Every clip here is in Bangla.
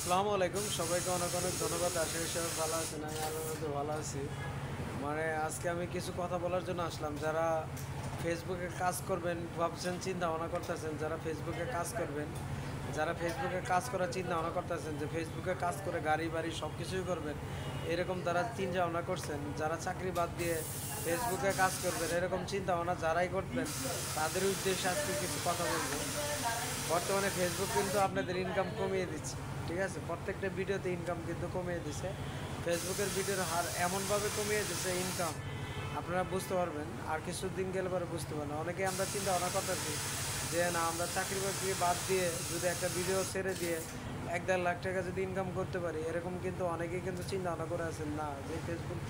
আসসালামু আলাইকুম, সবাইকে অনেক অনেক ধন্যবাদ। আশা করি সবাই ভালো আছেন। আমি আল্লাহর মধ্যে ভালো আছি। আজকে আমি কিছু কথা বলার জন্য আসলাম। যারা ফেসবুকে কাজ করবেন ভাবছেন, চিন্তা ভাবনা করতেছেন, যারা ফেসবুকে কাজ করার চিন্তা ভাবনা করতেছেন, যে ফেসবুকে কাজ করে গাড়ি বাড়ি সব কিছুই করবেন, এরকম তারা চিন্তা ভাবনা করছেন। যারা চাকরি বাদ দিয়ে ফেসবুকে কাজ করবেন, এরকম চিন্তা ভাবনা যারাই করবেন, তাদের উদ্দেশ্যে আজকে কিছু কথা বলবো। বর্তমানে ফেসবুক কিন্তু আপনাদের ইনকাম কমিয়ে দিচ্ছে। ঠিক আছে, প্রত্যেকটা ভিডিওতে ইনকাম কিন্তু কমিয়ে দিচ্ছে। ফেসবুকের ভিডিওর হার এমনভাবে কমিয়ে দিচ্ছে ইনকাম, আপনারা বুঝতে পারবেন। আর কিছুদিন গেলে পরে বুঝতে পারবেন। অনেকেই আমরা চিন্তা ভাবনা করতেছি যে না, আমরা চাকরি বাকরি বাদ দিয়ে যদি একটা ভিডিও ছেড়ে দিয়ে 1-1.5 লাখ টাকা যদি ইনকাম করতে পারি, এরকম কিন্তু অনেকেই কিন্তু চিন্তা ভাবনা করে আছেন না, যে ফেসবুক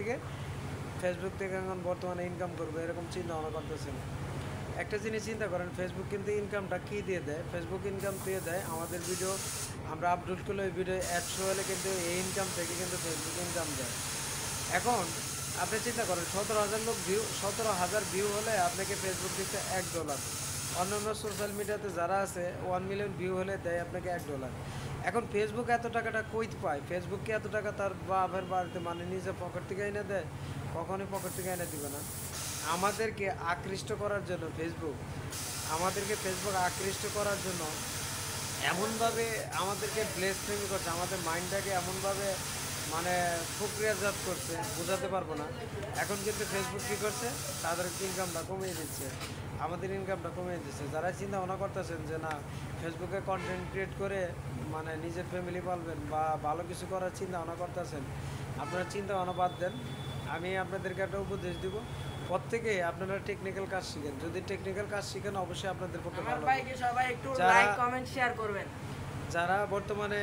থেকে এখন বর্তমানে ইনকাম করবে, এরকম চিন্তা ভাবনা করতেছেন। একটা জিনিস চিন্তা করেন, ফেসবুক কিন্তু ইনকামটা কী দিয়ে দেয়? ফেসবুক ইনকাম দিয়ে দেয় আমাদের ভিডিও আমরা আপলোড করলে ওই ভিডিও 100 হলে কিন্তু এই ইনকাম থেকে কিন্তু ফেসবুক ইনকাম দেয়। এখন আপনি চিন্তা করেন, 17,000 ভিউ হলে আপনাকে ফেসবুক দিচ্ছে $1। অন্যান্য সোশ্যাল মিডিয়াতে যারা আছে 1 মিলিয়ন ভিউ হলে দেয় আপনাকে $1। এখন ফেসবুক এত টাকাটা কই পায়? ফেসবুক কি এত টাকা তার বাপের বাড়িতে নিজের পকেট থেকে এনে দেয়? কখনই পকেট থেকে এনে দিবে না। আমাদেরকে আকৃষ্ট করার জন্য ফেসবুক আকৃষ্ট করার জন্য এমনভাবে আমাদেরকে ব্লেসফেমি করছে, আমাদের মাইন্ডটাকে এমনভাবে মানে প্রক্রিয়াজাত করছে, বোঝাতে পারবো না। এখন কিন্তু ফেসবুক কী করছে? তাদের ইনকামটা কমিয়ে দিচ্ছে, আমাদের ইনকামটা কমিয়ে দিচ্ছে। যারা চিন্তা ভাবনা করতেছেন যে না, ফেসবুকে কন্টেন্ট ক্রিয়েট করে নিজের ফ্যামিলি পালবেন বা ভালো কিছু করার চিন্তা ভাবনা করতেছেন, আপনারা চিন্তা ভাবনা বাদ দেন। আমি আপনাদেরকে একটা উপদেশ দিব, প্রত্যেকে আপনারা টেকনিক্যাল কাজ শিখেন। যদি টেকনিক্যাল কাজ শিখেন, অবশ্যই আপনাদের পক্ষে ভালো হবে। সবাই একটু যারা লাইক কমেন্ট শেয়ার করবেন। যারা বর্তমানে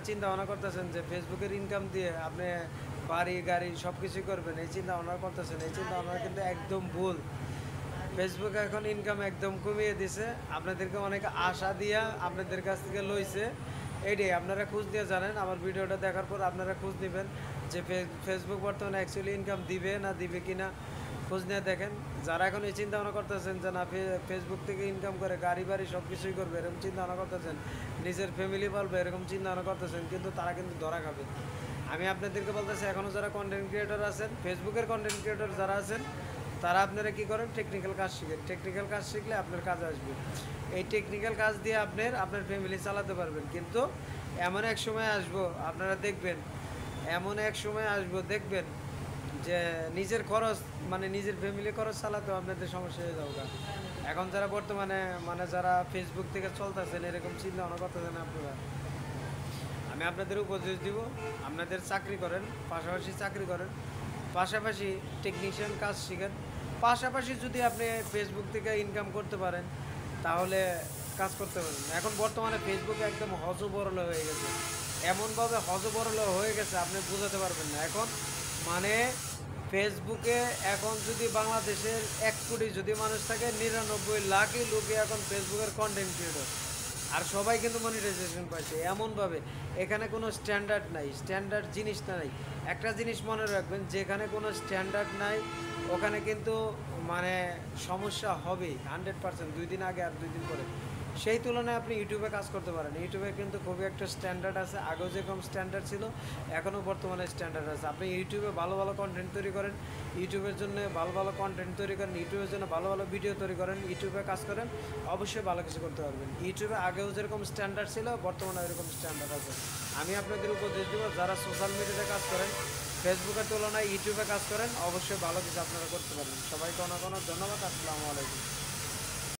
চিন্তা ভাবনা করতেছেন যে ফেসবুকের ইনকাম দিয়ে আপনি বাড়ি গাড়ি সব কিছুই করবেন, এই চিন্তা ভাবনা করতেছেন, এই চিন্তা ভাবনা কিন্তু একদম ভুল। ফেসবুক এখন ইনকাম একদম কমিয়ে দিছে, আপনাদেরকে অনেক আশা দিয়া আপনাদের কাছ থেকে লইছে। এইটাই আপনারা খোঁজ দিয়ে জানেন। আমার ভিডিওটা দেখার পর আপনারা খোঁজ নেবেন যে ফেসবুক বর্তমানে অ্যাকচুয়ালি ইনকাম দিবে না দিবে কি না, খোঁজ নিয়ে দেখেন। যারা এখন এই চিন্তা ভাবনা করতেছেন যে না, ফেসবুক থেকে ইনকাম করে গাড়ি বাড়ি সব কিছুই করবে, এরকম চিন্তা ভাবনা করতেছেন, নিজের ফ্যামিলি পালবে, এরকম চিন্তা ভাবনা করতেছেন, কিন্তু তারা কিন্তু ধরা খাবে। আমি আপনাদেরকে বলতেছি, এখনও যারা কন্টেন্ট ক্রিয়েটর আছেন, ফেসবুকের কন্টেন্ট ক্রিয়েটর যারা আছেন, তারা আপনারা কী করেন? টেকনিক্যাল কাজ শিখেন। টেকনিক্যাল কাজ শিখলে আপনার কাজ আসবে। এই টেকনিক্যাল কাজ দিয়ে আপনার ফ্যামিলি চালাতে পারবেন। কিন্তু এমন এক সময় আসবো, আপনারা দেখবেন, দেখবেন যে নিজের খরচ নিজের ফ্যামিলি খরচ চালাতেও আপনাদের সমস্যা হয়ে যাবে। এখন যারা বর্তমানে যারা ফেসবুক থেকে চলতেছেন, এরকম চিন্তা ভাবনা করতেছেন আপনারা, আমি আপনাদের উপদেশ দিব, আপনাদের চাকরি করেন, পাশাপাশি টেকনিশিয়ান কাজ শিখেন। পাশাপাশি যদি আপনি ফেসবুক থেকে ইনকাম করতে পারেন, তাহলে কাজ করতে পারেন। এখন বর্তমানে ফেসবুকে একদম হজবরল হয়ে গেছে, এমনভাবে হজবরল হয়ে গেছে আপনি বোঝাতে পারবেন না। এখন মানে ফেসবুকে এখন যদি বাংলাদেশের 1 কোটি যদি মানুষ থাকে, 99 লাখই লোকে এখন ফেসবুকের কন্টেন্ট ক্রিয়েটর। আর সবাই কিন্তু মনিটাইজেশন পাইছে এমনভাবে, এখানে কোনো স্ট্যান্ডার্ড নাই, স্ট্যান্ডার্ড জিনিসটা নাই। একটা জিনিস মনে রাখবেন, যেখানে কোনো স্ট্যান্ডার্ড নাই, ওখানে কিন্তু মানে সমস্যা হবেই 100%। 2 দিন আগে আর 2 দিন পরে, সেই তুলনায় আপনি ইউটিউবে কাজ করতে পারেন। ইউটিউবে কিন্তু খুবই একটা স্ট্যান্ডার্ড আছে, আগেও যেরকম স্ট্যান্ডার্ড ছিল, এখনও বর্তমানে স্ট্যান্ডার্ড আছে। আপনি ইউটিউবে ভালো ভালো কন্টেন্ট তৈরি করেন, ইউটিউবের জন্য ভালো ভালো কন্টেন্ট তৈরি করেন, ইউটিউবের জন্য ভালো ভালো ভিডিও তৈরি করেন, ইউটিউবে কাজ করেন, অবশ্যই ভালো কিছু করতে পারবেন। ইউটিউবে আগেও যেরকম স্ট্যান্ডার্ড ছিল, বর্তমানে এরকম স্ট্যান্ডার্ড আছে। আমি আপনাদের উপদেশ দেবো, যারা সোশ্যাল মিডিয়াতে কাজ করেন, ফেসবুকের তুলনায় ইউটিউবে কাজ করেন, অবশ্যই ভালো কিছু আপনারা করতে পারবেন। সবাইকে অনেক অনেক ধন্যবাদ। আসসালামু আলাইকুম।